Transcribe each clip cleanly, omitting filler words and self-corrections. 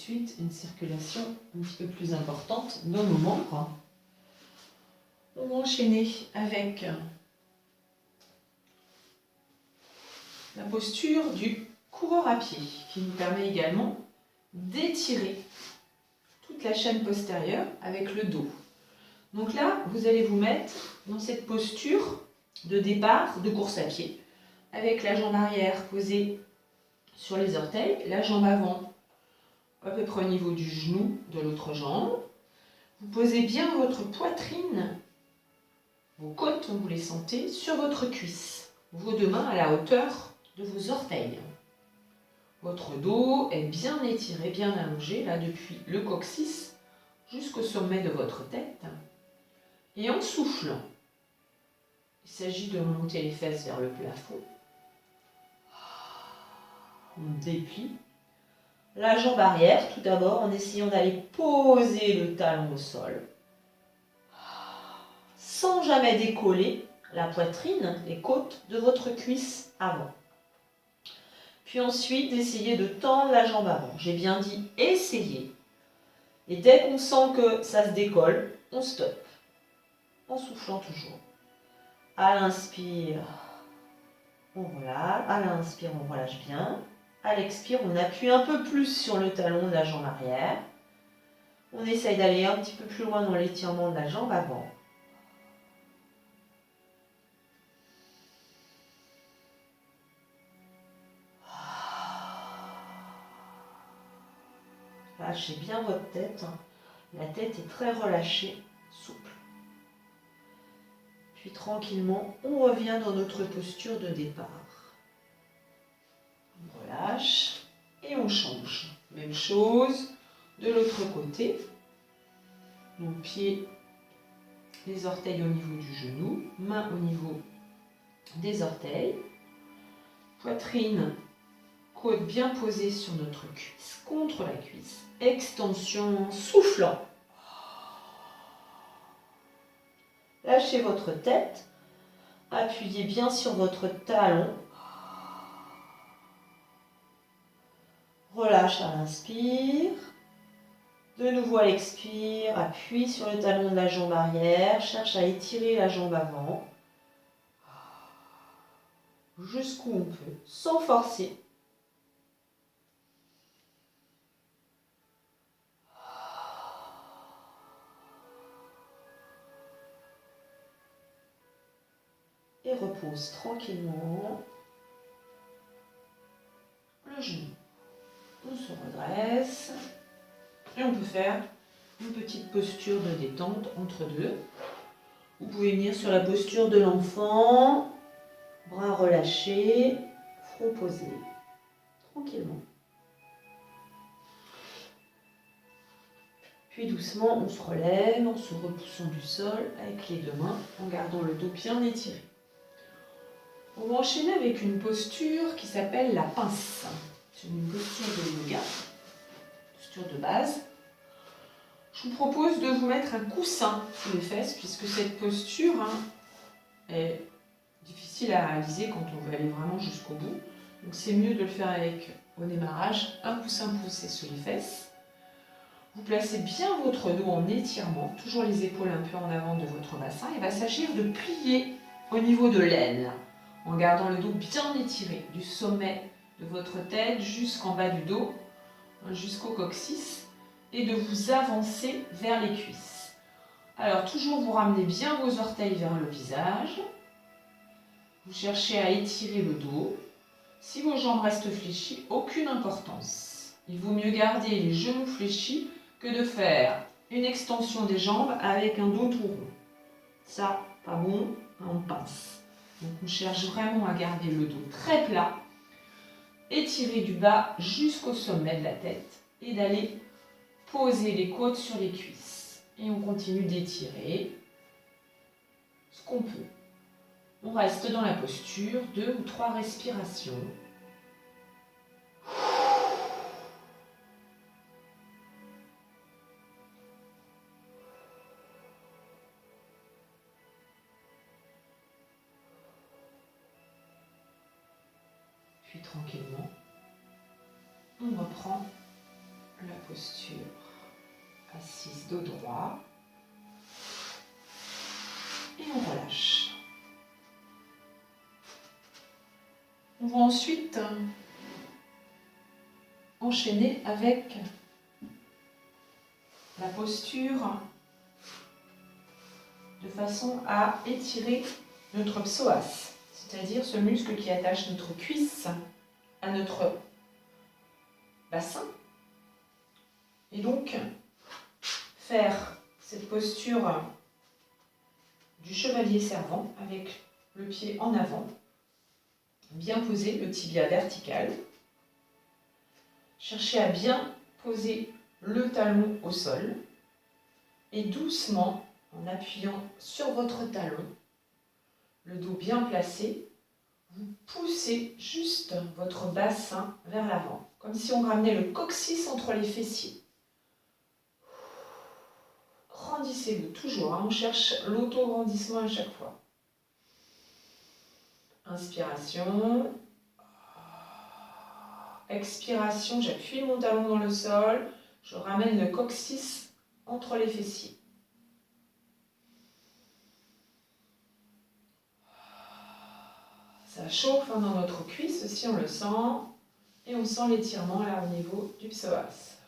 suite une circulation un petit peu plus importante dans nos membres. On va enchaîner avec la posture du coureur à pied qui nous permet également d'étirer toute la chaîne postérieure avec le dos. Donc là, vous allez vous mettre dans cette posture de départ de course à pied avec la jambe arrière posée sur les orteils, la jambe avant à peu près au niveau du genou de l'autre jambe. Vous posez bien votre poitrine, vos côtes, vous les sentez, sur votre cuisse. Vos deux mains à la hauteur de vos orteils. Votre dos est bien étiré, bien allongé, là depuis le coccyx jusqu'au sommet de votre tête. Et en soufflant, il s'agit de monter les fesses vers le plafond. On déplie la jambe arrière tout d'abord en essayant d'aller poser le talon au sol. Sans jamais décoller la poitrine, les côtes de votre cuisse avant. Puis ensuite, d'essayer de tendre la jambe avant. J'ai bien dit essayer. Et dès qu'on sent que ça se décolle, on stoppe. En soufflant toujours. À l'inspire, on relâche. À l'inspire, on relâche bien. À l'expire, on appuie un peu plus sur le talon de la jambe arrière. On essaye d'aller un petit peu plus loin dans l'étirement de la jambe avant. Lâchez bien votre tête. La tête est très relâchée, souple. Puis tranquillement, on revient dans notre posture de départ. On relâche et on change. Même chose de l'autre côté. Donc pieds, les orteils au niveau du genou, mains au niveau des orteils. Poitrine, côte bien posée sur notre cuisse, contre la cuisse. Extension, soufflant. Lâchez votre tête. Appuyez bien sur votre talon. Relâche à l'inspire. De nouveau à l'expire, appuie sur le talon de la jambe arrière. Cherche à étirer la jambe avant. Jusqu'où on peut, sans forcer. Et repose tranquillement le genou. On se redresse et on peut faire une petite posture de détente entre deux. Vous pouvez venir sur la posture de l'enfant, bras relâchés, front posé, tranquillement. Puis doucement, on se relève en se repoussant du sol avec les deux mains, en gardant le dos bien étiré. On va enchaîner avec une posture qui s'appelle la pince. C'est une posture de yoga, posture de base. Je vous propose de vous mettre un coussin sous les fesses, puisque cette posture est difficile à réaliser quand on veut aller vraiment jusqu'au bout. Donc c'est mieux de le faire avec, au démarrage, un coussin poussé sous les fesses. Vous placez bien votre dos en étirement, toujours les épaules un peu en avant de votre bassin. Il va s'agir de plier au niveau de l'aine, en gardant le dos bien étiré, du sommet de votre tête jusqu'en bas du dos, jusqu'au coccyx, et de vous avancer vers les cuisses. Alors toujours vous ramenez bien vos orteils vers le visage, vous cherchez à étirer le dos. Si vos jambes restent fléchies, aucune importance. Il vaut mieux garder les genoux fléchis que de faire une extension des jambes avec un dos tout rond. Ça, pas bon, on pince. Donc on cherche vraiment à garder le dos très plat, étirer du bas jusqu'au sommet de la tête et d'aller poser les côtes sur les cuisses. Et on continue d'étirer ce qu'on peut. On reste dans la posture, 2 ou 3 respirations. Puis tranquillement, on reprend la posture assise dos droit. Et on relâche. On va ensuite enchaîner avec la posture de façon à étirer notre psoas, c'est-à-dire ce muscle qui attache notre cuisse à notre bassin. Et donc, faire cette posture du chevalier servant avec le pied en avant, bien poser le tibia vertical. Cherchez à bien poser le talon au sol et doucement, en appuyant sur votre talon, le dos bien placé, vous poussez juste votre bassin vers l'avant, comme si on ramenait le coccyx entre les fessiers. Grandissez-vous toujours, on cherche l'auto-grandissement à chaque fois. Inspiration. Expiration, j'appuie mon talon dans le sol, je ramène le coccyx entre les fessiers. Ça chauffe dans notre cuisse aussi, on le sent. Et on sent l'étirement là au niveau du psoas.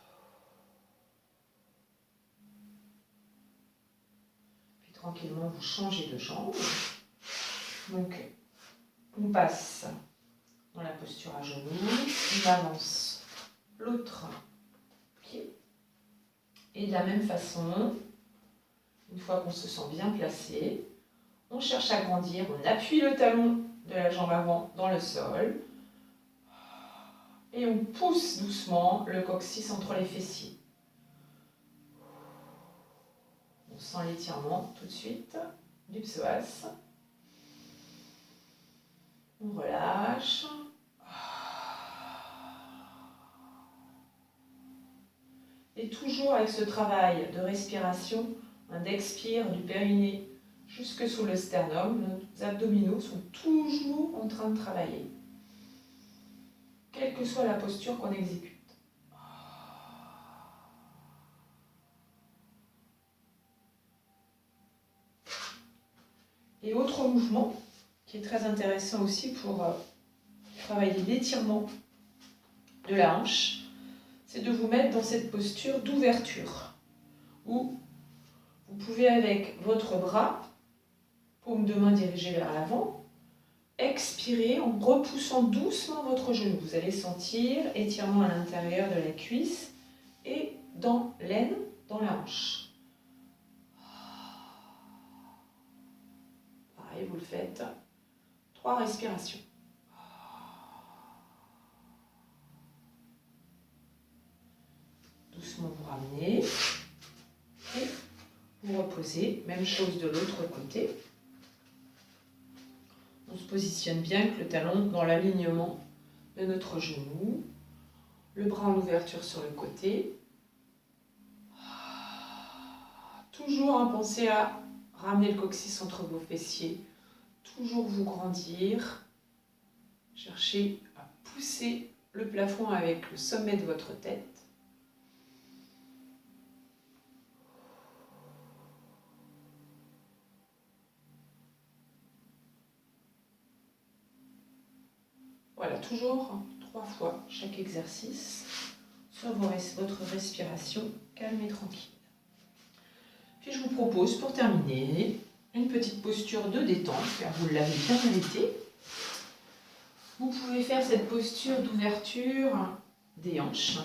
Puis tranquillement, vous changez de jambe. Donc, on passe dans la posture à genoux. On avance l'autre pied. Et de la même façon, une fois qu'on se sent bien placé, on cherche à grandir. On appuie le talon de la jambe avant dans le sol. Et on pousse doucement le coccyx entre les fessiers. On sent l'étirement tout de suite du psoas. On relâche. Et toujours avec ce travail de respiration, d'expire du périnée jusque sous le sternum, nos abdominaux sont toujours en train de travailler, quelle que soit la posture qu'on exécute. Et autre mouvement qui est très intéressant aussi pour travailler l'étirement de la hanche, c'est de vous mettre dans cette posture d'ouverture, où vous pouvez avec votre bras, paume de main dirigée vers l'avant, expirer en repoussant doucement votre genou. Vous allez sentir étirement à l'intérieur de la cuisse et dans l'aine, dans la hanche. Pareil, vous le faites. 3 respirations. Doucement vous ramenez et vous reposez. Même chose de l'autre côté. On se positionne bien avec le talon dans l'alignement de notre genou. Le bras en ouverture sur le côté. Toujours pensez à ramener le coccyx entre vos fessiers. Toujours vous grandir. Cherchez à pousser le plafond avec le sommet de votre tête. Voilà, toujours 3 fois chaque exercice sur votre respiration calme et tranquille. Puis je vous propose pour terminer une petite posture de détente, car vous l'avez bien mérité. Vous pouvez faire cette posture d'ouverture des hanches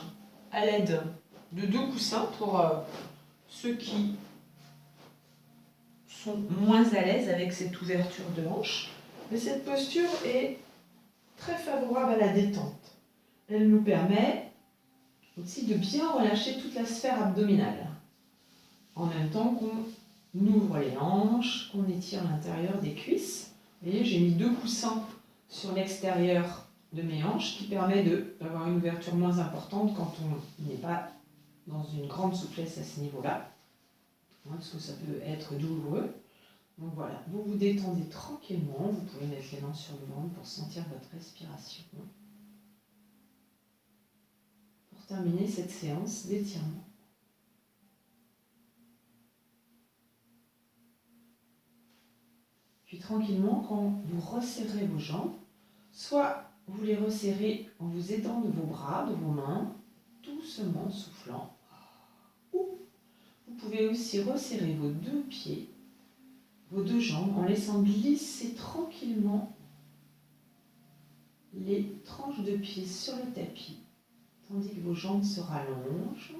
à l'aide de 2 coussins pour ceux qui sont moins à l'aise avec cette ouverture de hanche. Mais cette posture est très favorable à la détente. Elle nous permet aussi de bien relâcher toute la sphère abdominale. En même temps qu'on ouvre les hanches, qu'on étire l'intérieur des cuisses. Vous voyez, j'ai mis 2 coussins sur l'extérieur de mes hanches qui permet d'avoir une ouverture moins importante quand on n'est pas dans une grande souplesse à ce niveau-là. Parce que ça peut être douloureux. Donc voilà, vous vous détendez tranquillement. Vous pouvez mettre les mains sur le ventre pour sentir votre respiration. Pour terminer cette séance d'étirement. Puis tranquillement, quand vous resserrez vos jambes, soit vous les resserrez en vous aidant de vos bras, de vos mains, doucement soufflant, ou vous pouvez aussi resserrer vos deux pieds, vos deux jambes, en laissant glisser tranquillement les tranches de pieds sur le tapis, tandis que vos jambes se rallongent.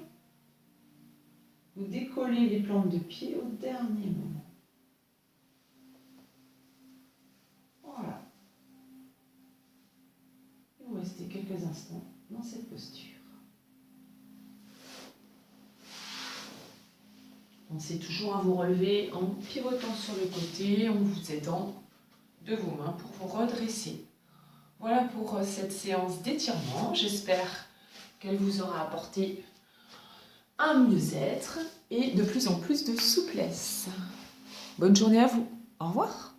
Vous décollez les plantes de pied au dernier moment. Voilà. Et vous restez quelques instants dans cette posture. Pensez toujours à vous relever en pivotant sur le côté, en vous aidant de vos mains pour vous redresser. Voilà pour cette séance d'étirement. J'espère qu'elle vous aura apporté un mieux-être et de plus en plus de souplesse. Bonne journée à vous. Au revoir.